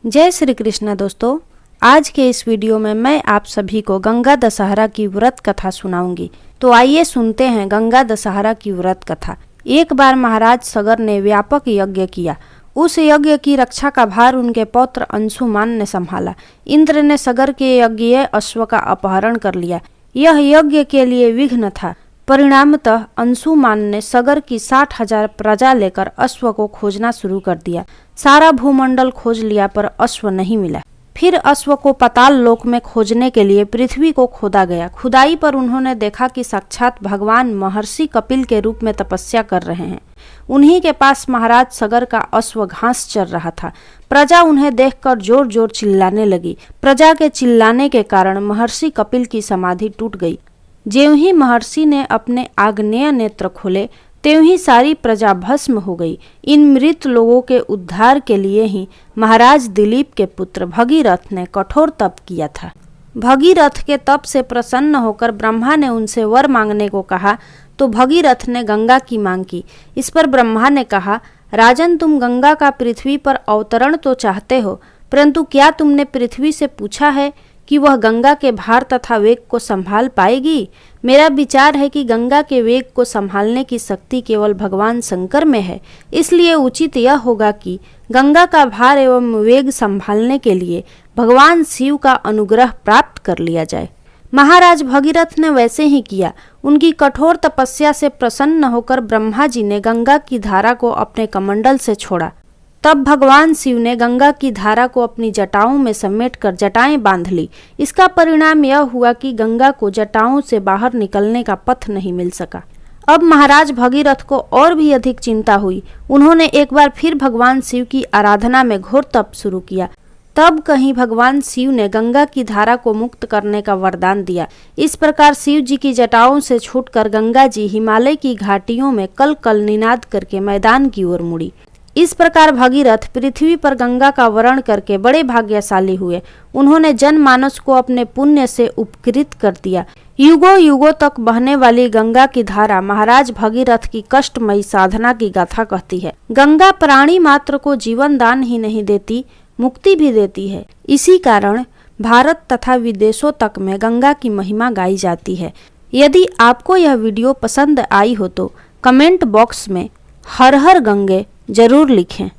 जय श्री कृष्ण दोस्तों, आज के इस वीडियो में मैं आप सभी को गंगा दशहरा की व्रत कथा सुनाऊंगी। तो आइए सुनते हैं गंगा दशहरा की व्रत कथा। एक बार महाराज सगर ने व्यापक यज्ञ किया। उस यज्ञ की रक्षा का भार उनके पौत्र अंशुमान ने संभाला। इंद्र ने सगर के यज्ञ अश्व का अपहरण कर लिया। यह यज्ञ के लिए विघ्न था। परिणामतः अंशुमान ने सगर की 60,000 प्रजा लेकर अश्व को खोजना शुरू कर दिया। सारा भूमंडल खोज लिया पर अश्व नहीं मिला। फिर अश्व को पाताल लोक में खोजने के लिए पृथ्वी को खोदा गया। खुदाई पर उन्होंने देखा कि साक्षात भगवान महर्षि कपिल के रूप में तपस्या कर रहे हैं। उन्हीं के पास महाराज सगर का अश्व घास चर रहा था। प्रजा उन्हें देखकर जोर जोर चिल्लाने लगी। प्रजा के चिल्लाने के कारण महर्षि कपिल की समाधि टूट गई। ज्यों ही महर्षि ने अपने आग्नेय नेत्र खोले त्यों ही सारी प्रजा भस्म हो गई। इन मृत लोगों के उद्धार के लिए ही महाराज दिलीप के पुत्र भगीरथ ने कठोर तप किया था। भगीरथ के तप से प्रसन्न होकर ब्रह्मा ने उनसे वर मांगने को कहा तो भगीरथ ने गंगा की मांग की। इस पर ब्रह्मा ने कहा, राजन, तुम गंगा का पृथ्वी पर अवतरण तो चाहते हो, परंतु क्या तुमने पृथ्वी से पूछा है कि वह गंगा के भार तथा वेग को संभाल पाएगी? मेरा विचार है कि गंगा के वेग को संभालने की शक्ति केवल भगवान शंकर में है। इसलिए उचित यह होगा कि गंगा का भार एवं वेग संभालने के लिए भगवान शिव का अनुग्रह प्राप्त कर लिया जाए। महाराज भगीरथ ने वैसे ही किया। उनकी कठोर तपस्या से प्रसन्न होकर ब्रह्मा जी ने गंगा की धारा को अपने कमंडल से छोड़ा। तब भगवान शिव ने गंगा की धारा को अपनी जटाओं में समेटकर जटाएं बांध ली। इसका परिणाम यह हुआ कि गंगा को जटाओं से बाहर निकलने का पथ नहीं मिल सका। अब महाराज भगीरथ को और भी अधिक चिंता हुई। उन्होंने एक बार फिर भगवान शिव की आराधना में घोर तप शुरू किया। तब कहीं भगवान शिव ने गंगा की धारा को मुक्त करने का वरदान दिया। इस प्रकार शिव जी की जटाओं से छूटकर गंगा जी हिमालय की घाटियों में कल कल निनाद करके मैदान की ओर मुड़ी। इस प्रकार भगीरथ पृथ्वी पर गंगा का वरण करके बड़े भाग्यशाली हुए। उन्होंने जनमानस को अपने पुण्य से उपकृत कर दिया। युगों युगों तक बहने वाली गंगा की धारा महाराज भगीरथ की कष्टमयी साधना की गाथा कहती है। गंगा प्राणी मात्र को जीवन दान ही नहीं देती, मुक्ति भी देती है। इसी कारण भारत तथा विदेशों तक में गंगा की महिमा गाई जाती है। यदि आपको यह वीडियो पसंद आई हो तो कमेंट बॉक्स में हर हर गंगे जरूर लिखें।